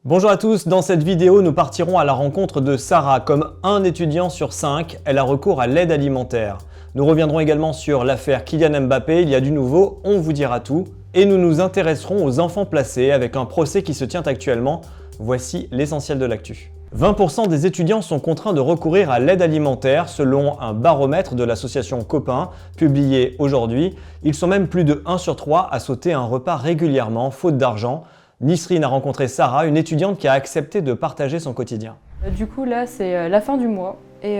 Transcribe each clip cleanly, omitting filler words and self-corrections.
Bonjour à tous, dans cette vidéo, nous partirons à la rencontre de Sarah. Comme un étudiant sur 5, elle a recours à l'aide alimentaire. Nous reviendrons également sur l'affaire Kylian Mbappé, il y a du nouveau, on vous dira tout. Et nous nous intéresserons aux enfants placés avec un procès qui se tient actuellement. Voici l'essentiel de l'actu. 20% des étudiants sont contraints de recourir à l'aide alimentaire selon un baromètre de l'association Copain, publié aujourd'hui. Ils sont même plus de 1 sur 3 à sauter un repas régulièrement, faute d'argent. Nisrine a rencontré Sarah, une étudiante qui a accepté de partager son quotidien. Du coup là c'est la fin du mois et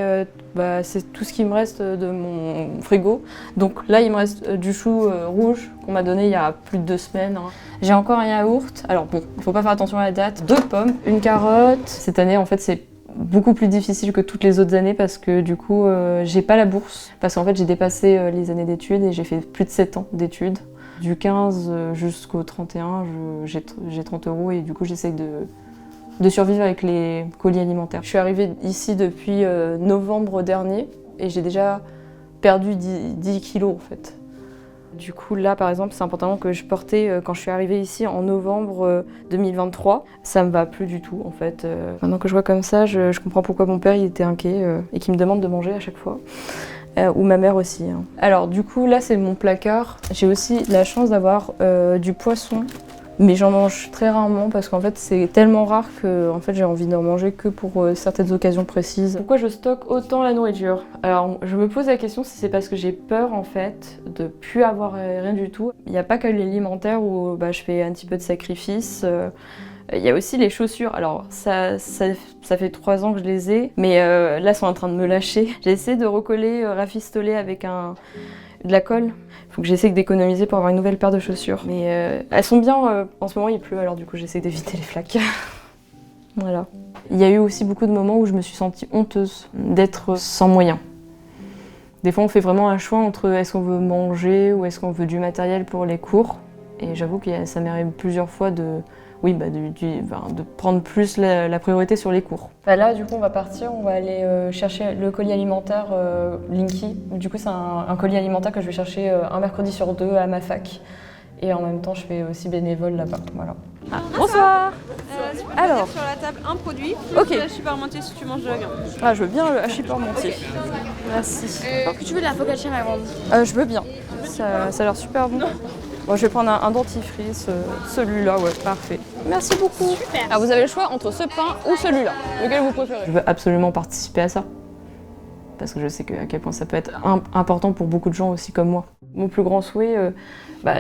c'est tout ce qui me reste de mon frigo. Donc là il me reste du chou rouge qu'on m'a donné il y a plus de 2 semaines. J'ai encore un yaourt, alors bon, il faut pas faire attention à la date, 2 pommes, une carotte. Cette année en fait c'est beaucoup plus difficile que toutes les autres années parce que du coup j'ai pas la bourse. Parce qu'en fait j'ai dépassé les années d'études et j'ai fait plus de 7 ans d'études. Du 15 jusqu'au 31, j'ai 30 € et du coup j'essaye de survivre avec les colis alimentaires. Je suis arrivée ici depuis novembre dernier et j'ai déjà perdu 10 kilos en fait. Du coup là par exemple c'est un pantalon que je portais quand je suis arrivée ici en novembre 2023. Ça me va plus du tout en fait. Maintenant que je vois comme ça, je comprends pourquoi mon père il était inquiet et qu'il me demande de manger à chaque fois. Ou ma mère aussi. Alors du coup là c'est mon placard. J'ai aussi la chance d'avoir du poisson, mais j'en mange très rarement parce qu'en fait c'est tellement rare que en fait, j'ai envie d'en manger que pour certaines occasions précises. Pourquoi je stocke autant la nourriture? Alors je me pose la question si c'est parce que j'ai peur en fait de plus avoir rien du tout. Il n'y a pas que l'alimentaire où je fais un petit peu de sacrifice. Il y a aussi les chaussures. Alors ça fait 3 ans que je les ai, mais là elles sont en train de me lâcher. J'ai essayé de recoller, rafistoler avec de la colle. Il faut que j'essaie d'économiser pour avoir une nouvelle paire de chaussures. Mais elles sont bien, en ce moment il pleut, alors du coup j'essaie d'éviter les flaques. Voilà. Il y a eu aussi beaucoup de moments où je me suis sentie honteuse d'être sans moyens. Des fois on fait vraiment un choix entre est-ce qu'on veut manger ou est-ce qu'on veut du matériel pour les cours. Et j'avoue que ça m'est arrivé plusieurs fois de prendre plus la priorité sur les cours. Là, du coup, on va partir, on va aller chercher le colis alimentaire Linky. Du coup, c'est un colis alimentaire que je vais chercher un mercredi sur 2 à ma fac. Et en même temps, je fais aussi bénévole là-bas. Voilà. Bonsoir. Alors, sur la table un produit, plus le hachis parmentier si tu manges de la viande. Je veux bien le hachis parmentier. Merci. Est-ce que tu veux de la focaccia à Je veux bien. Ça a l'air super bon. Bon, je vais prendre un dentifrice, celui-là, ouais, parfait. Merci beaucoup. Super. Alors vous avez le choix entre ce pain ou celui-là. Lequel vous préférez? Je veux absolument participer à ça. Parce que je sais à quel point ça peut être important pour beaucoup de gens aussi comme moi. Mon plus grand souhait,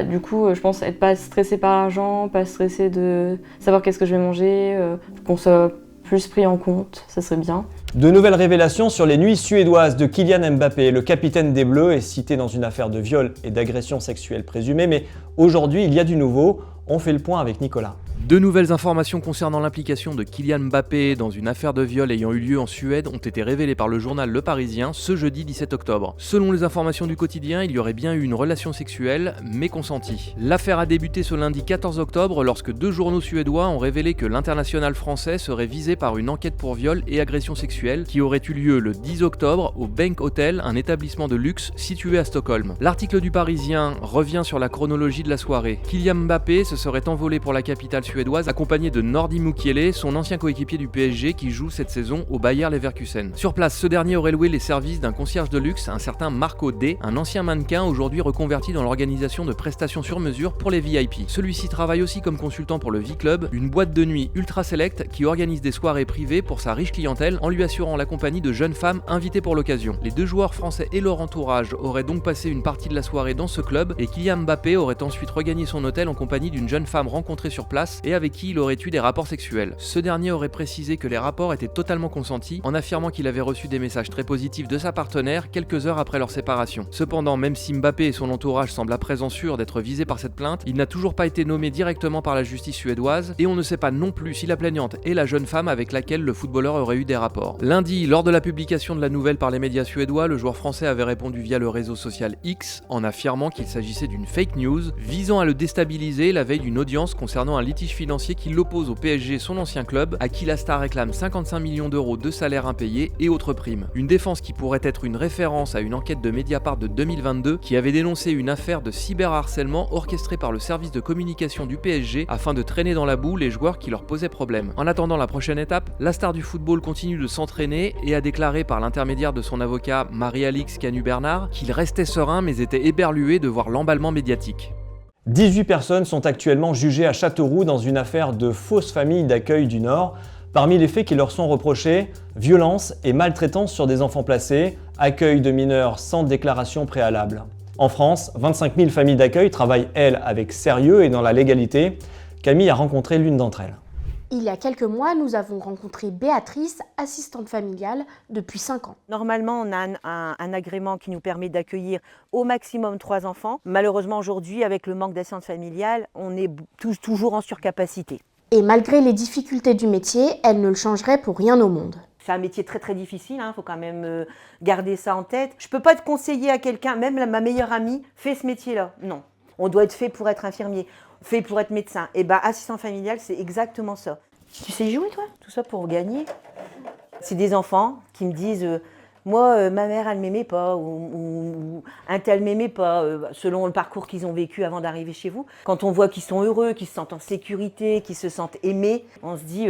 du coup, je pense être pas stressé par l'argent, pas stressé de savoir qu'est-ce que je vais manger, qu'on soit plus pris en compte, ça serait bien. De nouvelles révélations sur les nuits suédoises de Kylian Mbappé. Le capitaine des Bleus est cité dans une affaire de viol et d'agression sexuelle présumée, mais aujourd'hui il y a du nouveau. On fait le point avec Nicolas. De nouvelles informations concernant l'implication de Kylian Mbappé dans une affaire de viol ayant eu lieu en Suède ont été révélées par le journal Le Parisien ce jeudi 17 octobre. Selon les informations du quotidien, il y aurait bien eu une relation sexuelle, mais consentie. L'affaire a débuté ce lundi 14 octobre lorsque 2 journaux suédois ont révélé que l'international français serait visé par une enquête pour viol et agression sexuelle qui aurait eu lieu le 10 octobre au Bank Hotel, un établissement de luxe situé à Stockholm. L'article du Parisien revient sur la chronologie de la soirée. Kylian Mbappé se serait envolé pour la capitale suédoise accompagné de Nordi Mukiele, son ancien coéquipier du PSG qui joue cette saison au Bayer Leverkusen. Sur place, ce dernier aurait loué les services d'un concierge de luxe, un certain Marco D, un ancien mannequin aujourd'hui reconverti dans l'organisation de prestations sur mesure pour les VIP. Celui-ci travaille aussi comme consultant pour le V-Club, une boîte de nuit ultra select qui organise des soirées privées pour sa riche clientèle en lui assurant la compagnie de jeunes femmes invitées pour l'occasion. Les 2 joueurs français et leur entourage auraient donc passé une partie de la soirée dans ce club et Kylian Mbappé aurait ensuite regagné son hôtel en compagnie d'une jeune femme rencontrée sur place et avec qui il aurait eu des rapports sexuels. Ce dernier aurait précisé que les rapports étaient totalement consentis en affirmant qu'il avait reçu des messages très positifs de sa partenaire quelques heures après leur séparation. Cependant, même si Mbappé et son entourage semblent à présent sûrs d'être visés par cette plainte, il n'a toujours pas été nommé directement par la justice suédoise et on ne sait pas non plus si la plaignante est la jeune femme avec laquelle le footballeur aurait eu des rapports. Lundi, lors de la publication de la nouvelle par les médias suédois, le joueur français avait répondu via le réseau social X en affirmant qu'il s'agissait d'une fake news visant à le déstabiliser la veille d'une audience concernant un litige litige financier qui l'oppose au PSG, son ancien club, à qui la star réclame 55 millions d'euros de salaires impayés et autres primes. Une défense qui pourrait être une référence à une enquête de Mediapart de 2022 qui avait dénoncé une affaire de cyberharcèlement orchestrée par le service de communication du PSG afin de traîner dans la boue les joueurs qui leur posaient problème. En attendant la prochaine étape, la star du football continue de s'entraîner et a déclaré par l'intermédiaire de son avocat Marie-Alix Canu-Bernard qu'il restait serein mais était éberlué de voir l'emballement médiatique. 18 personnes sont actuellement jugées à Châteauroux dans une affaire de fausse famille d'accueil du Nord. Parmi les faits qui leur sont reprochés, violence et maltraitance sur des enfants placés, accueil de mineurs sans déclaration préalable. En France, 25 000 familles d'accueil travaillent, elles, avec sérieux et dans la légalité. Camille a rencontré l'une d'entre elles. Il y a quelques mois, nous avons rencontré Béatrice, assistante familiale depuis 5 ans. Normalement, on a un agrément qui nous permet d'accueillir au maximum 3 enfants. Malheureusement, aujourd'hui, avec le manque d'assistante familiale, on est toujours en surcapacité. Et malgré les difficultés du métier, elle ne le changerait pour rien au monde. C'est un métier très très difficile, faut quand même garder ça en tête. Je ne peux pas te conseiller à quelqu'un, même ma meilleure amie, fais ce métier-là. Non, on doit être fait pour être infirmier. Fait pour être médecin. Et assistant familial, c'est exactement ça. Tu sais jouer, toi? Tout ça pour gagner. C'est des enfants qui me disent moi, ma mère, elle ne m'aimait pas, ou un tel ne m'aimait pas, selon le parcours qu'ils ont vécu avant d'arriver chez vous. Quand on voit qu'ils sont heureux, qu'ils se sentent en sécurité, qu'ils se sentent aimés, on se dit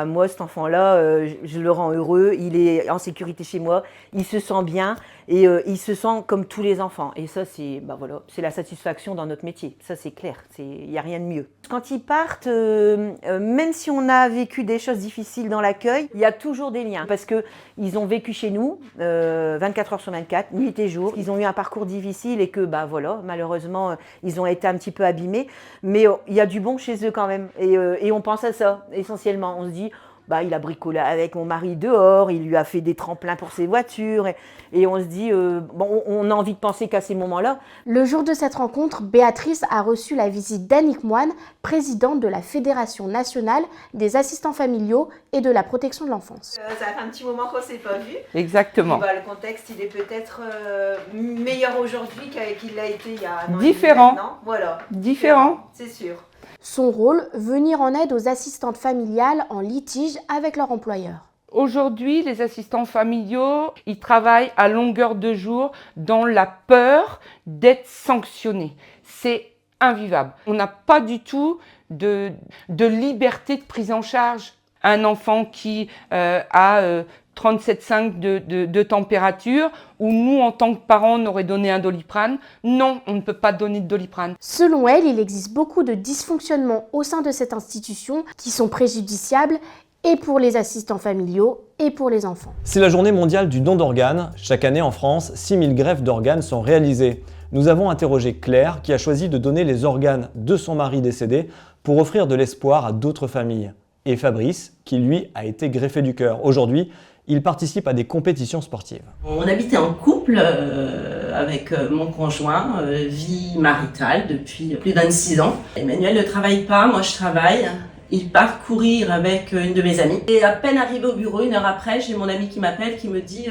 moi, cet enfant-là, je le rends heureux, il est en sécurité chez moi, il se sent bien et il se sent comme tous les enfants. Et ça, c'est c'est la satisfaction dans notre métier. Ça, c'est clair, il n'y a rien de mieux. Quand ils partent, même si on a vécu des choses difficiles dans l'accueil, il y a toujours des liens. Parce qu'ils ont vécu chez nous 24 heures sur 24, nuit et jour. Ils ont eu un parcours difficile et que, malheureusement, ils ont été un petit peu abîmés. Mais il y a du bon chez eux quand même. Et on pense à ça, essentiellement. On se dit, il a bricolé avec mon mari dehors, il lui a fait des tremplins pour ses voitures. Et on se dit, on a envie de penser qu'à ces moments-là. Le jour de cette rencontre, Béatrice a reçu la visite d'Annick Moine, présidente de la Fédération nationale des assistants familiaux et de la protection de l'enfance. Ça fait un petit moment qu'on ne s'est pas vu. Exactement. Le contexte, il est peut-être meilleur aujourd'hui qu'il l'a été il y a un an. Différent. Voilà. Différent. C'est sûr. Son rôle, venir en aide aux assistantes familiales en litige avec leur employeur. Aujourd'hui, les assistants familiaux, ils travaillent à longueur de jour dans la peur d'être sanctionnés. C'est invivable. On n'a pas du tout de liberté de prise en charge. Un enfant qui a 37,5 de température, où nous, en tant que parents, on aurait donné un Doliprane. Non, on ne peut pas donner de Doliprane. Selon elle, il existe beaucoup de dysfonctionnements au sein de cette institution qui sont préjudiciables et pour les assistants familiaux et pour les enfants. C'est la journée mondiale du don d'organes. Chaque année en France, 6000 greffes d'organes sont réalisées. Nous avons interrogé Claire qui a choisi de donner les organes de son mari décédé pour offrir de l'espoir à d'autres familles. Et Fabrice, qui lui a été greffé du cœur. Aujourd'hui, il participe à des compétitions sportives. On habitait en couple avec mon conjoint, vie maritale depuis plus de 26 ans. Emmanuel ne travaille pas, moi je travaille. Il part courir avec une de mes amies. Et à peine arrivé au bureau, 1 heure après, j'ai mon ami qui m'appelle, qui me dit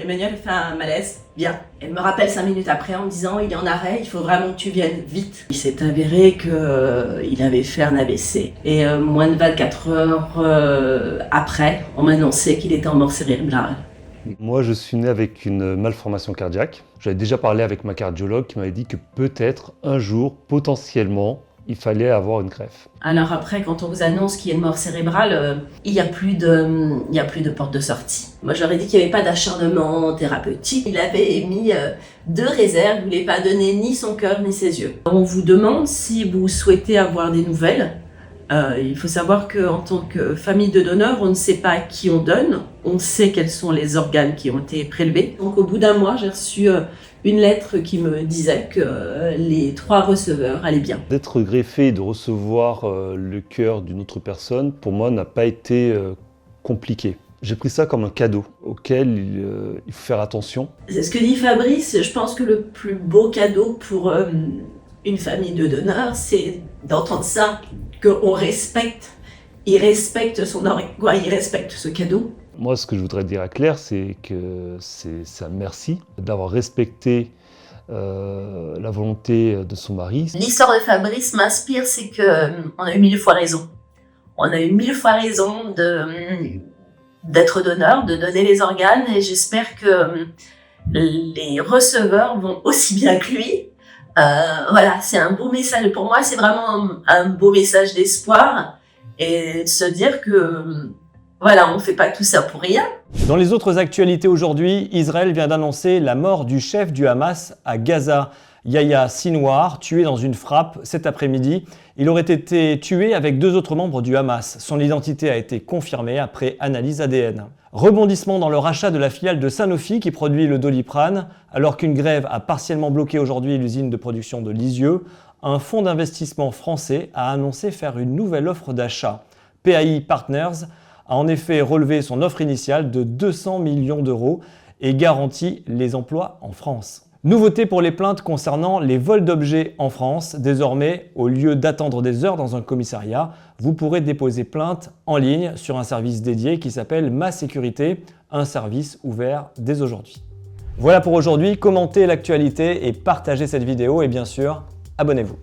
Emmanuel fait un malaise, viens. Elle me rappelle 5 minutes après en me disant il est en arrêt, il faut vraiment que tu viennes vite. Il s'est avéré qu'il avait fait un AVC. Et moins de 24 heures après, on m'a annoncé qu'il était en mort cérébrale. Moi, je suis né avec une malformation cardiaque. J'avais déjà parlé avec ma cardiologue qui m'avait dit que peut-être un jour, potentiellement, il fallait avoir une greffe. Alors après, quand on vous annonce qu'il y a une mort cérébrale, il n'y a plus de porte de sortie. Moi, je leur ai dit qu'il n'y avait pas d'acharnement thérapeutique. Il avait émis 2 réserves, il ne voulait pas donner ni son cœur ni ses yeux. On vous demande si vous souhaitez avoir des nouvelles. Il faut savoir qu'en tant que famille de donneurs, on ne sait pas à qui on donne. On sait quels sont les organes qui ont été prélevés. Donc au bout d'1 mois, j'ai reçu une lettre qui me disait que les 3 receveurs allaient bien. D'être greffé et de recevoir le cœur d'une autre personne, pour moi, n'a pas été compliqué. J'ai pris ça comme un cadeau auquel il faut faire attention. C'est ce que dit Fabrice. Je pense que le plus beau cadeau pour une famille de donneurs, c'est d'entendre ça, qu'on respecte. Il respecte son organe, il respecte ce cadeau. Moi, ce que je voudrais dire à Claire, c'est que c'est un merci d'avoir respecté la volonté de son mari. L'histoire de Fabrice m'inspire, c'est qu'on a eu 1000 fois raison. On a eu 1000 fois raison d'être donneur, de donner les organes, et j'espère que les receveurs vont aussi bien que lui. Voilà, c'est un beau message. Pour moi, c'est vraiment un beau message d'espoir, et de se dire que voilà, on ne fait pas tout ça pour rien. Dans les autres actualités aujourd'hui, Israël vient d'annoncer la mort du chef du Hamas à Gaza, Yahya Sinwar, tué dans une frappe cet après-midi. Il aurait été tué avec 2 autres membres du Hamas. Son identité a été confirmée après analyse ADN. Rebondissement dans le rachat de la filiale de Sanofi qui produit le Doliprane. Alors qu'une grève a partiellement bloqué aujourd'hui l'usine de production de Lisieux, un fonds d'investissement français a annoncé faire une nouvelle offre d'achat. PAI Partners a en effet relevé son offre initiale de 200 millions d'euros et garantit les emplois en France. Nouveauté pour les plaintes concernant les vols d'objets en France. Désormais, au lieu d'attendre des heures dans un commissariat, vous pourrez déposer plainte en ligne sur un service dédié qui s'appelle Ma Sécurité, un service ouvert dès aujourd'hui. Voilà pour aujourd'hui, commentez l'actualité et partagez cette vidéo et bien sûr, abonnez-vous.